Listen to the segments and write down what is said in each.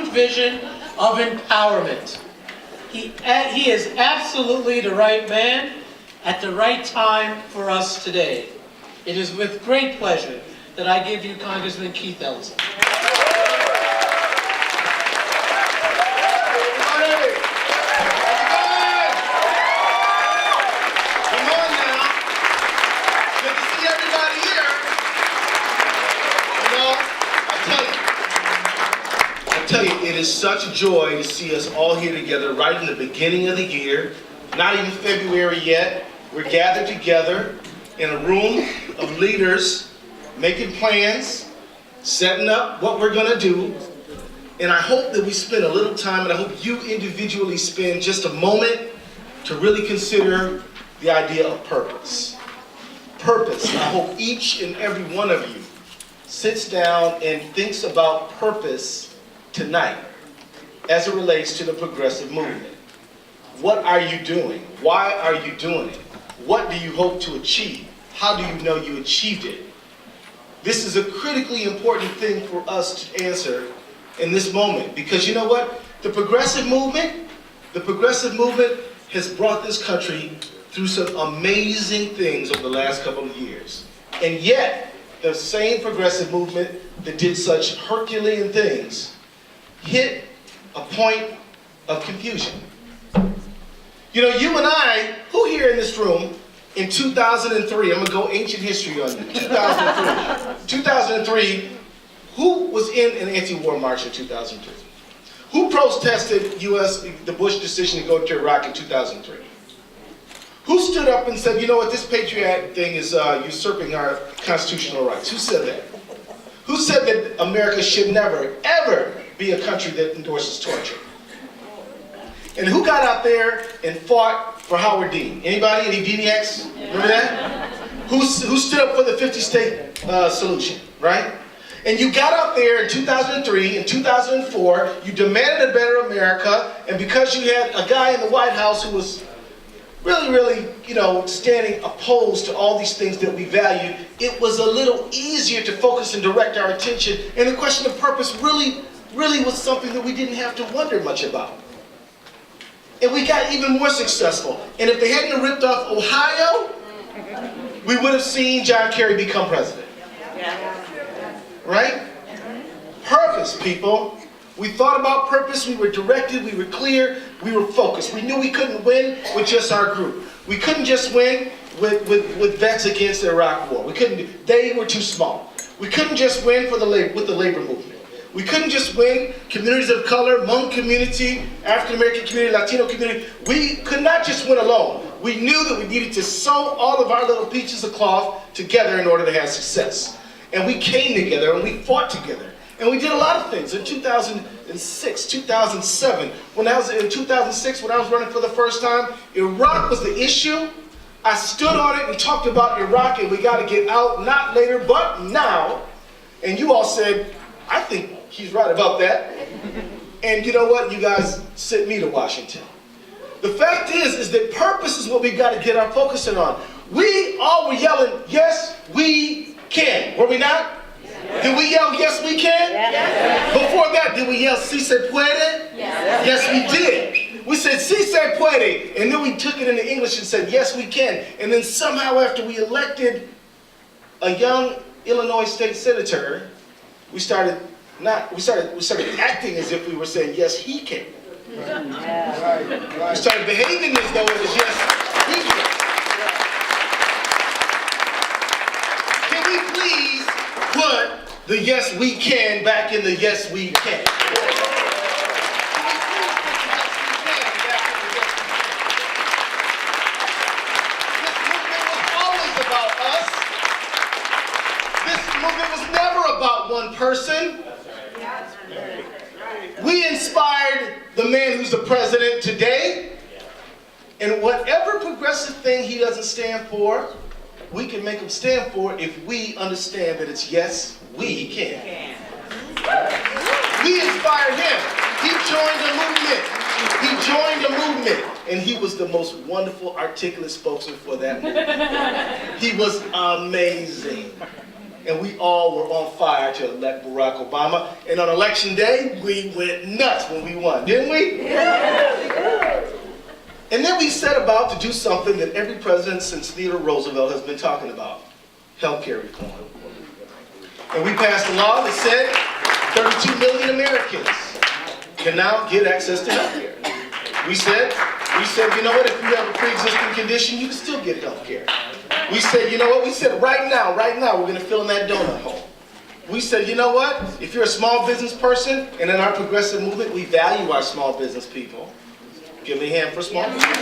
true vision of empowerment. He is absolutely the right man at the right time for us today. It is with great pleasure that I give you Congressman Keith Ellison. It is such a joy to see us all here together right in the beginning of the year. Not even February yet. We're gathered together in a room of leaders, making plans, setting up what we're going to do. And I hope that we spend a little time, and I hope you individually spend just a moment to really consider the idea of purpose. Purpose. I hope each and every one of you sits down and thinks about purpose tonight as it relates to the progressive movement. What are you doing? Why are you doing it? What do you hope to achieve? How do you know you achieved it? This is a critically important thing for us to answer in this moment, because you know what? The progressive movement has brought this country through some amazing things over the last couple of years. And yet, the same progressive movement that did such Herculean things hit a point of confusion. You know, you and I, who here in this room in 2003, I'm gonna go ancient history on you, 2003, who was in an anti-war march in 2003? Who protested the Bush decision to go to Iraq in 2003? Who stood up and said, you know what, this patriotic thing is usurping our constitutional rights? Who said that? Who said that America should never, ever be a country that endorses torture? And who got out there and fought for Howard Dean? Anybody? Any Deaniacs? Remember that? Who stood up for the 50-state solution, right? And you got out there in 2003, in 2004, you demanded a better America, and because you had a guy in the White House who was really, standing opposed to all these things that we valued, it was a little easier to focus and direct our attention, and the question of purpose really was something that we didn't have to wonder much about. And we got even more successful. And if they hadn't ripped off Ohio, we would have seen John Kerry become president. Right? Purpose, people. We thought about purpose, we were directed, we were clear, we were focused. We knew we couldn't win with just our group. We couldn't just win with vets against the Iraq war. We couldn't, they were too small. We couldn't just win with the labor movement. We couldn't just win communities of color, Hmong community, African American community, Latino community. We could not just win alone. We knew that we needed to sew all of our little pieces of cloth together in order to have success. And we came together and we fought together. And we did a lot of things. In 2006, 2007, in 2006, when I was running for the first time, Iraq was the issue. I stood on it and talked about Iraq, and we got to get out, not later, but now. And you all said, I think he's right about that. And you know what? You guys sent me to Washington. The fact is that purpose is what we got to get our focus on. We all were yelling, yes, we can. Were we not? Yes. Did we yell, yes, we can? Yes. Before that, did we yell, si se puede? Yes. Yes, we did. We said, si se puede. And then we took it into English and said, yes, we can. And then somehow after we elected a young Illinois state senator, we started acting as if we were saying, yes, he can. Right. We started behaving as though it was yes, he can. Can we please put the yes, we can back in the yes, we can? One person. We inspired the man who's the president today, and whatever progressive thing he doesn't stand for, we can make him stand for if we understand that it's yes, we can. We inspired him. He joined a movement, and he was the most wonderful, articulate spokesman for that movement. He was amazing. and we all were on fire to elect Barack Obama. And on election day, we went nuts when we won, didn't we? Yeah. And then we set about to do something that every president since Theodore Roosevelt has been talking about: healthcare reform. And we passed a law that said 32 million Americans can now get access to healthcare. We said, you know what, if you have a pre-existing condition, you can still get healthcare. We said, you know what, we said right now, we're gonna fill in that donut hole. We said, you know what, if you're a small business person, and in our progressive movement, we value our small business people. Give me a hand for small business.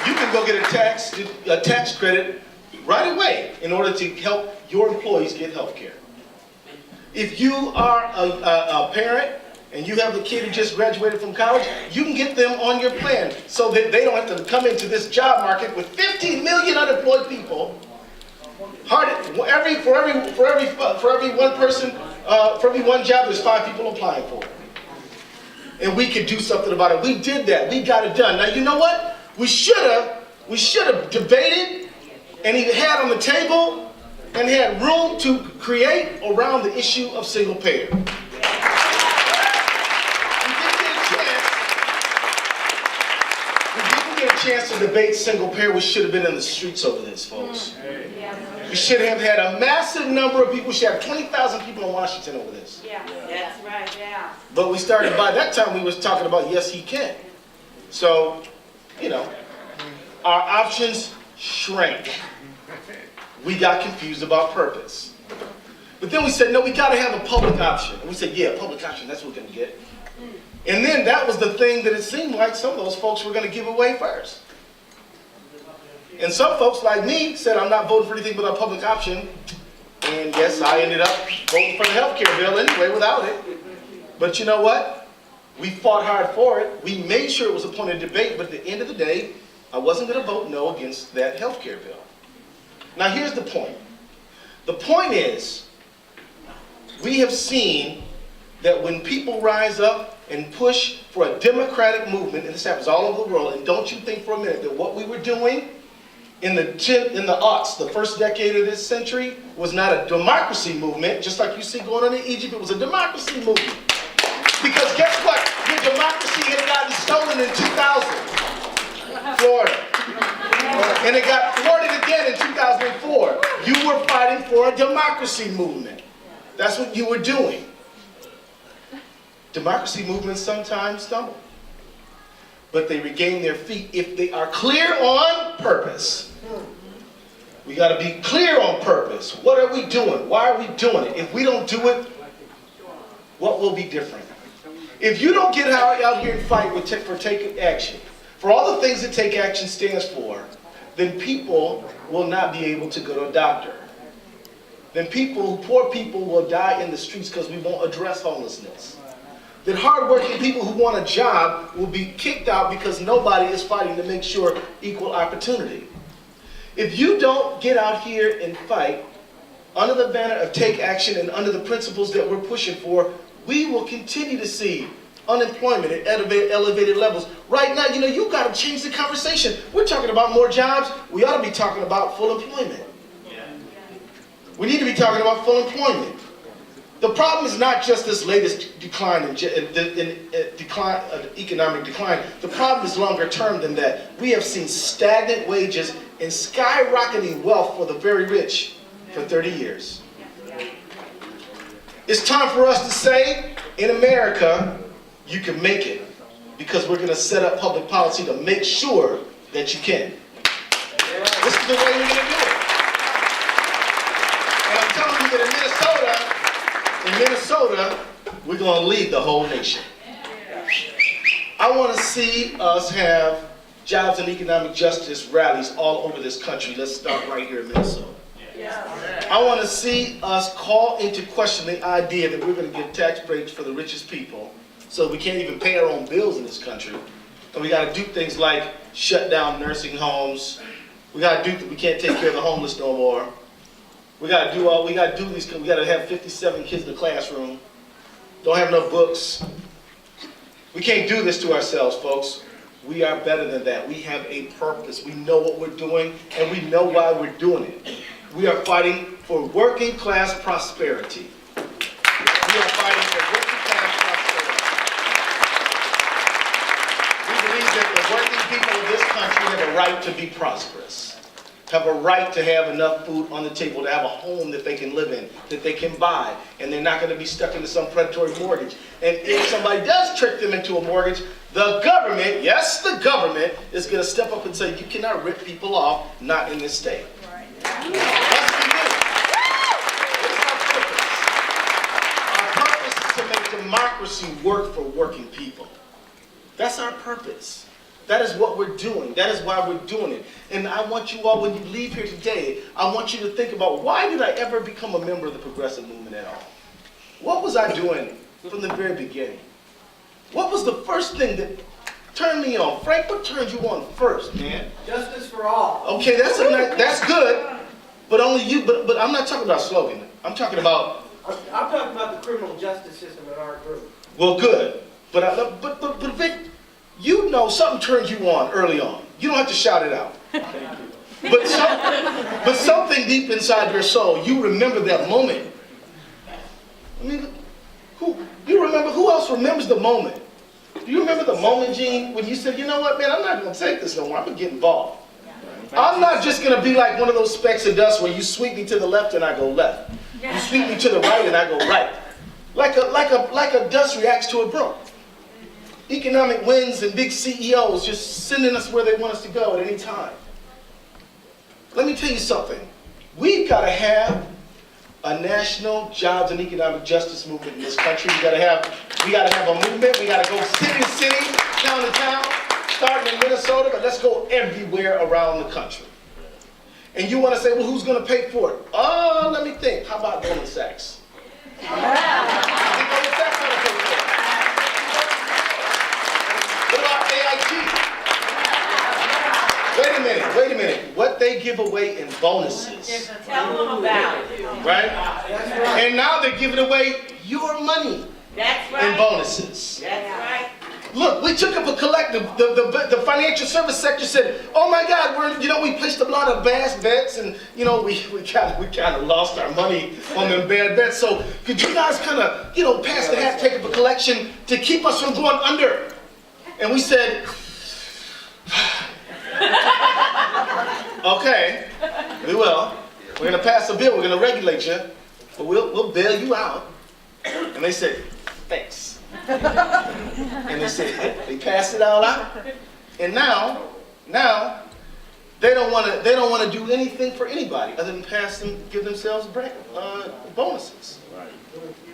You can go get a tax credit right away in order to help your employees get health care. If you are a parent and you have a kid who just graduated from college, you can get them on your plan so that they don't have to come into this job market with 15 million unemployed people. For every one job, there's 5 people applying for it. And we could do something about it. We did that. We got it done. Now, you know what? We should have debated and even had on the table and had room to create around the issue of single payer. We didn't get a chance to debate single payer. We should have been in the streets over this, folks. We should have had a massive number of people. We should have 20,000 people in Washington over this. Yeah, that's right, yeah. But we started, by that time we was talking about yes, he can. So, you know, our options shrank. We got confused about purpose. But then we said, no, we gotta have a public option. And we said, yeah, public option, that's what we're gonna get. And then that was the thing that it seemed like some of those folks were gonna give away first. And some folks like me said, I'm not voting for anything but a public option. And yes, I ended up voting for the health care bill anyway without it. But you know what? We fought hard for it. We made sure it was a point of debate, but at the end of the day, I wasn't gonna vote no against that health care bill. Now here's the point. The point is, we have seen that when people rise up and push for a democratic movement, and this happens all over the world, and don't you think for a minute that what we were doing in the aughts, the first decade of this century, was not a democracy movement, just like you see going on in Egypt. It was a democracy movement. Because guess what? Your democracy had gotten stolen in 2000, Florida. And it got thwarted again in 2004. You were fighting for a democracy movement. That's what you were doing. Democracy movements sometimes stumble. But they regain their feet if they are clear on purpose. We got to be clear on purpose. What are we doing? Why are we doing it? If we don't do it, what will be different? If you don't get out here and fight for TakeAction, for all the things that TakeAction stands for, then people will not be able to go to a doctor. Then poor people will die in the streets because we won't address homelessness. Then hardworking people who want a job will be kicked out because nobody is fighting to make sure equal opportunity. If you don't get out here and fight under the banner of TakeAction and under the principles that we're pushing for, we will continue to see unemployment at elevated levels. Right now, you got to change the conversation. We're talking about more jobs. We ought to be talking about full employment. We need to be talking about full employment. The problem is not just this latest decline in economic decline. The problem is longer term than that. We have seen stagnant wages and skyrocketing wealth for the very rich for 30 years. It's time for us to say, in America, you can make it, because we're going to set up public policy to make sure that you can. This is the way we're going to do it. And I'm telling you that in Minnesota, we're going to lead the whole nation. I want to see us have jobs and economic justice rallies all over this country. Let's start right here in Minnesota. I want to see us call into question the idea that we're going to give tax breaks for the richest people so we can't even pay our own bills in this country. And we got to do things like shut down nursing homes. We can't take care of the homeless no more. We got to have 57 kids in the classroom. Don't have enough books. We can't do this to ourselves, folks. We are better than that. We have a purpose. We know what we're doing, and we know why we're doing it. We are fighting for working class prosperity. We are fighting for working class prosperity. We believe that the working people of this country have a right to be prosperous, have a right to have enough food on the table, to have a home that they can live in, that they can buy, and they're not going to be stuck into some predatory mortgage. And if somebody does trick them into a mortgage, the government, yes, the government, is going to step up and say, you cannot rip people off, not in this state. That's what we do. It's our purpose. Our purpose is to make democracy work for working people. That's our purpose. That is what we're doing. That is why we're doing it. And I want you all, when you leave here today, I want you to think about, why did I ever become a member of the progressive movement at all? What was I doing from the very beginning? What was the first thing that turned me on? Frank, what turned you on first, man? Justice for all. Okay, that's good, but only you. But I'm not talking about slogan. I'm talking about. I'm talking about the criminal justice system in our group. Well, good, but Vic, you know something turned you on early on. You don't have to shout it out. But something deep inside your soul, you remember that moment. I mean, who else remembers the moment? Do you remember the moment, Gene, when you said, you know what, man, I'm not going to take this no more. I'm going to get involved. I'm not just going to be like one of those specks of dust where you sweep me to the left and I go left. You sweep me to the right and I go right. Like a dust reacts to a broom. Economic winds and big CEOs just sending us where they want us to go at any time. Let me tell you something. We've got to have a national jobs and economic justice movement in this country. We got to have a movement. We got to go city to city, town to town, starting in Minnesota, but let's go everywhere around the country. And you want to say, well, who's going to pay for it? Oh, let me think. How about Goldman Sachs? Goldman Sachs going to pay for it. What about AIT? Wait a minute. What they give away in bonuses. Tell them about it. Right? And now they're giving away your money in bonuses. That's right. Look, we took up a collective. The financial service sector said, "Oh my God, we placed a lot of bad bets, and we kind of lost our money on them bad bets. So could you guys kind of pass the hat, take up a collection to keep us from going under?" And we said, "Okay, we will. We're going to pass a bill. We're going to regulate you, but we'll bail you out." And they said, "Thanks." And they passed it all out, and now they don't want to do anything for anybody other than give themselves bonuses.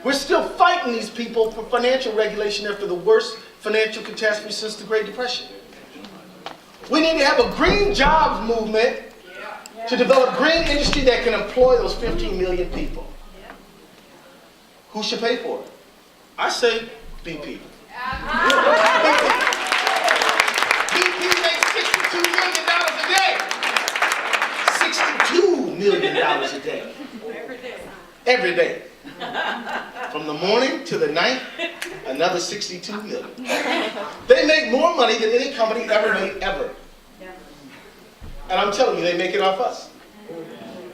We're still fighting these people for financial regulation after the worst financial catastrophe since the Great Depression. We need to have a green jobs movement to develop green industry that can employ those 15 million people. Who should pay for it? I say BP. BP makes $62 million a day. $62 million a day. Every day. From the morning to the night, another $62 million. They make more money than any company ever made, ever. And I'm telling you, they make it off us.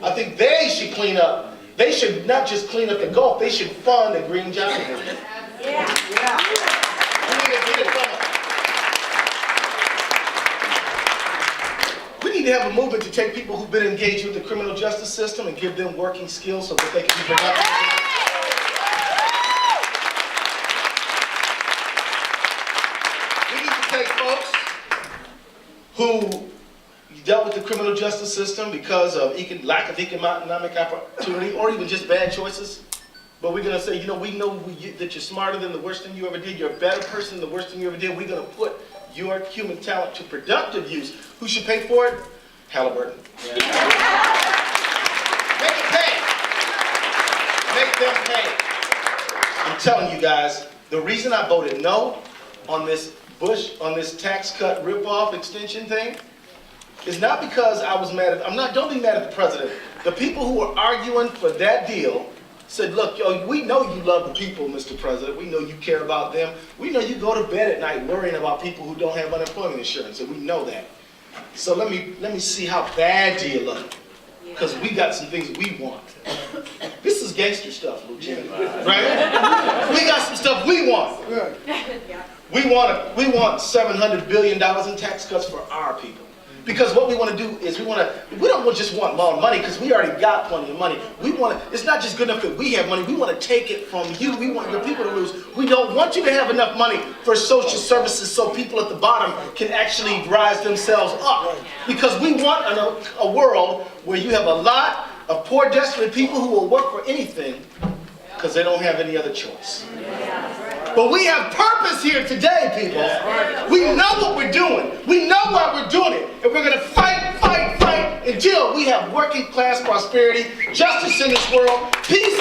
I think they should clean up. They should not just clean up the Gulf, they should fund a green job movement. We need to get it from them. We need to have a movement to take people who've been engaged with the criminal justice system and give them working skills so that they can be productive. We need to take folks who dealt with the criminal justice system because of lack of economic opportunity or even just bad choices. But we're going to say, we know that you're smarter than the worst thing you ever did. You're a better person than the worst thing you ever did. We're going to put your human talent to productive use. Who should pay for it? Halliburton. Yeah. Make it pay. Make them pay. I'm telling you guys, the reason I voted no on this tax cut rip-off extension thing is not because I was mad at, don't be mad at the president. The people who were arguing for that deal said, look, yo, we know you love the people, Mr. President. We know you care about them. We know you go to bed at night worrying about people who don't have unemployment insurance, and we know that. So let me see how bad do you love it? Because we got some things we want. This is gangster stuff, Lieutenant, right? We got some stuff we want. We want $700 billion in tax cuts for our people. Because what we want to do is we don't just want more money because we already got plenty of money. It's not just good enough that we have money. We want to take it from you. We want the people to lose. We don't want you to have enough money for social services so people at the bottom can actually rise themselves up. Because we want a world where you have a lot of poor, desperate people who will work for anything because they don't have any other choice. But we have purpose here today, people. We know what we're doing. We know why we're doing it. And we're going to fight, fight, fight until we have working class prosperity, justice in this world, peace,